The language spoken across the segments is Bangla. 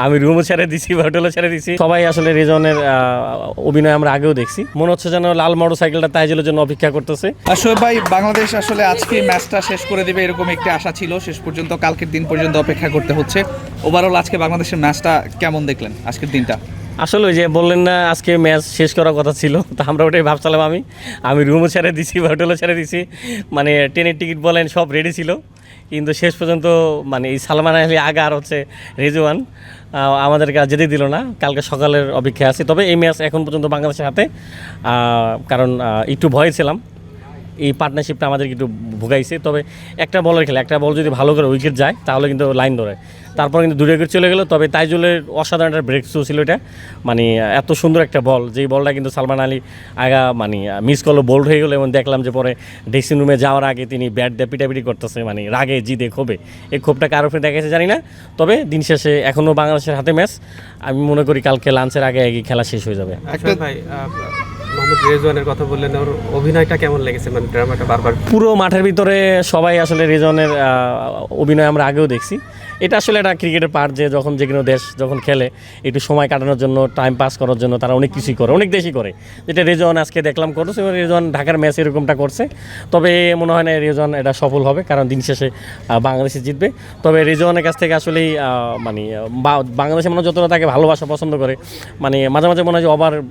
আমি রুমও ছেড়ে দিছি, হোটেলও ছেড়ে দিছি। সবাই আসলে রেজনের অভিনয় আমরা আগেও দেখছি। মনে হচ্ছে যেন লাল মোটরসাইকেলটা তাইজুলের জন্য অপেক্ষা করতেছে। শোয়েব ভাই, বাংলাদেশ আসলে আজকে ম্যাচটা শেষ করে দেবে এরকম একটি আশা ছিল। শেষ পর্যন্ত কালকের দিন পর্যন্ত অপেক্ষা করতে হচ্ছে। ওভারঅল আজকে বাংলাদেশের ম্যাচটা কেমন দেখলেন আজকের দিনটা? আসলে ওই যে বললেন না আজকে ম্যাচ শেষ করার কথা ছিল, তো আমরা ওটাই ভাবছিলাম। আমি রুমও ছেড়ে দিছি, হোটেলও ছেড়ে দিছি, মানে ট্রেনের টিকিট বলেন সব রেডি ছিল। কিন্তু শেষ পর্যন্ত মানে এই সালমান আলী আগা আর হচ্ছে রেজওয়ান আমাদেরকে যেতে দিল না। কালকে সকালের অপেক্ষায় আছি। তবে এই ম্যাচ এখন পর্যন্ত বাংলাদেশের হাতে, কারণ একটু ভয় ছিলাম। এই পার্টনারশিপটা আমাদেরকে একটু ভোগাইছে। তবে একটা বলের খেলা, একটা বল যদি ভালো করে উইকেট যায় তাহলে কিন্তু লাইন ধরে। তারপর কিন্তু 2 উইকেট চলে গেল। তবে তাইজুলের অসাধারণ একটা ব্রেক থ্রু ছিল এটা। মানে এত সুন্দর একটা বল, যেই বলটা কিন্তু সালমান আলী আগা মানে মিস করলো, বোল্ড হয়ে গেলো। এবং দেখলাম যে পরে ড্রেসিং রুমে যাওয়ার আগে তিনি ব্যাট দিয়ে পিটাপিটি করতেছে, মানে রাগে জিদে ক্ষোভে। এই ক্ষোভটা কারোর উপরে দেখাচ্ছে জানি না। তবে দিন শেষে এখনও বাংলাদেশের হাতে ম্যাচ। আমি মনে করি কালকে লাঞ্চের আগে খেলা শেষ হয়ে যাবে। ভাই, মোহাম্মদ রেজওয়ানের কথা বললেন, ওর অভিনয়টা কেমন লেগেছে? মানে ড্রামাটা বারবার পুরো মাঠের ভিতরে সবাই আসলে রেজওয়ানের অভিনয় আমরা আগেও দেখছি। এটা আসলে একটা ক্রিকেটের পার্ট, যে যখন যে কোনো দেশ যখন খেলে একটু সময় কাটানোর জন্য, টাইম পাস করার জন্য তারা অনেক কিছুই করে, অনেক দেশই করে। যেটা রেজওয়ান আজকে দেখলাম করছে, এবং রেজওয়ান ঢাকার ম্যাচ এরকমটা করছে। তবে মনে হয় না রেজওয়ান এটা সফল হবে, কারণ দিন শেষে বাংলাদেশে জিতবে। তবে রেজওয়ানের কাছ থেকে আসলেই মানে বাংলাদেশের মানুষ যতটা তাকে ভালোবাসা পছন্দ করে, মানে মাঝে মাঝে মনে হয় যে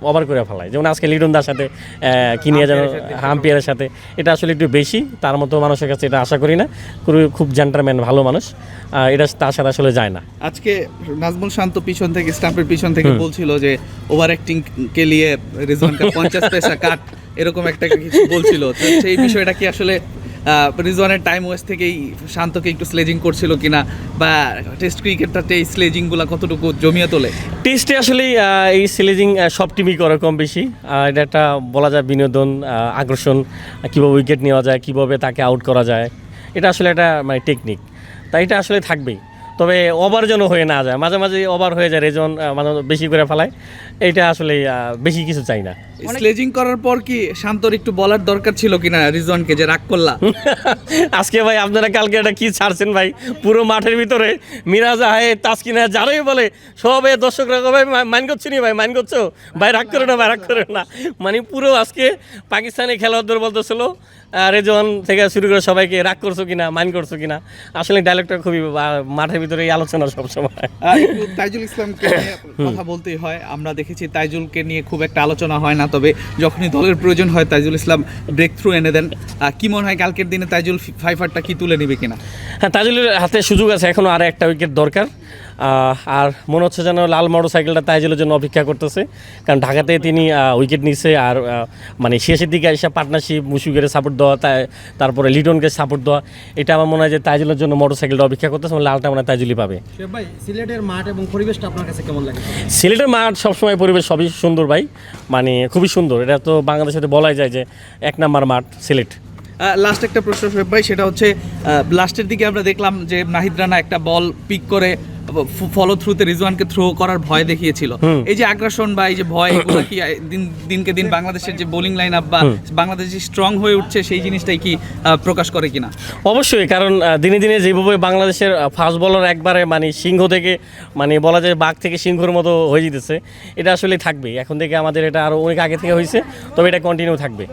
ওভার করে ফেলায়। যেমন আজকে লিটন দার সাথে কি নিয়ে যেন আম্পায়ারের সাথে, এটা আসলে একটু বেশি। তার মতো মানুষের কাছে এটা আশা করি না। খুব জেন্টলম্যান, ভালো মানুষ, এটা তার সাথে আসলে যায় না। আজকে নাজমুল শান্ত পিছন থেকে, স্টাম্পের পিছন থেকে বলছিল যে ওভার অ্যাক্টিং কে লিয়ে রিজওয়ানকে 50 পয়সা কাট, এরকম একটা কিছু বলছিল। তো সেই বিষয়টা কি আসলে রিজওয়ানের টাইম ওয়েস্ট থেকেই শান্তকে একটু স্লেজিং করছিল কিনা, বা টেস্ট ক্রিকেটটাতে এই স্লেজিংগুলো কতটুকু জমিয়ে তোলে? টেস্টে আসলে এই স্লেজিং সব টিমই করে কম বেশি। এটা একটা বলা যায় বিনোদন, আকর্ষণ, কীভাবে উইকেট নেওয়া যায়, কীভাবে তাকে আউট করা যায়, এটা আসলে একটা মানে টেকনিক। তাই এটা আসলে থাকবেই। তবে ওভার যেন হয়ে না যায়, মাঝে মাঝে ওভার হয়ে যায়, রেজন মানে বেশি করে ফেলায়। এইটা আসলে বেশি কিছু চাই না। স্লেজিং করার পর কি শান্তর একটু বলার দরকার ছিল কিনা রিজওয়ানকে, যে রাগ করলা? আজকে ভাই আপনারা কালকে একটা কি ছাড়ছেন ভাই, পুরো মাঠের ভিতরে মিরাজ আহেদ, তাসকিন আহেদ, যারাই বলে সবে দর্শকরা ভাই মাইন্ড করছো নি, ভাই মাইন্ড করছো ভাই, রাগ করে না ভাই, রাগ করে না। মানে পুরো আজকে পাকিস্তানি খেলোয়াড়দের বলতেছিল রেজওয়ান থেকে শুরু করে সবাইকে, রাগ করছো কিনা, মাইন্ড করছো কিনা। আসলে ডায়লগটা খুবই মাঠের ভিতরে এই আলোচনা সবসময়। তাইজুল ইসলামকে নিয়ে কথা বলতেই হয়। আমরা দেখেছি তাইজুলকে নিয়ে খুব একটা আলোচনা হয় না, তবে যখনই দলের প্রয়োজন হয় তাইজুল ইসলাম ব্রেক থ্রু এনে দেন। কি মনে হয় কালকের দিনে তাইজুল ফাইফারটা কি তুলে নেবে কিনা? হ্যাঁ, তাইজুলের হাতে সুযোগ আছে, এখনও আর একটা উইকেট দরকার। আর মনে হচ্ছে যেন লাল মোটরসাইকেলটা তাইজুলের জন্য অপেক্ষা করতেছে, কারণ ঢাকাতে তিনি উইকেট নিচ্ছে। আর মানে শেষের দিকে এসে পার্টনারশিপ, মুশফিকের সাপোর্ট দেওয়া, তারপরে লিটনকে সাপোর্ট দেওয়া, এটা আমার মনে হয় যে তাইজুলের জন্য মোটরসাইকেলটা অপেক্ষা করতেছে। লালটা মনে হয় তাইজুলই পাবে। ভাই, সিলেটের মাঠ এবং পরিবেশটা আপনার কাছে কেমন লাগে? সিলেটের মাঠ সবসময় পরিবেশ সবই সুন্দর ভাই, মানে খুবই সুন্দর। এটা তো বাংলাদেশে বলাই যায় যে 1 নম্বর মাঠ সিলেট। লাস্ট একটা প্রশ্ন শোয়েব ভাই, সেটা হচ্ছে লাস্টের দিকে আমরা দেখলাম যে নাহিদ রানা একটা বল পিক করে ফলো থ্রুতে রিজওয়ানকে থ্রো করার ভয় দেখিয়েছিল। এই যে আগ্রাসন বা এই যে ভয়, এগুলো কি দিনকে দিন বাংলাদেশের যে বোলিং লাইন আপ বা বাংলাদেশ যে স্ট্রং হয়ে উঠছে সেই জিনিসটাই কি প্রকাশ করে কিনা? অবশ্যই, কারণ দিনে দিনে যেভাবে বাংলাদেশের ফাস্ট বলার একবারে মানে সিংহ থেকে, মানে বলা যায় বাঘ থেকে সিংহর মতো হয়ে যেতেছে, এটা আসলে থাকবে এখন থেকে। আমাদের এটা আরও অনেক আগে থেকে হয়েছে, তবে এটা কন্টিনিউ থাকবে।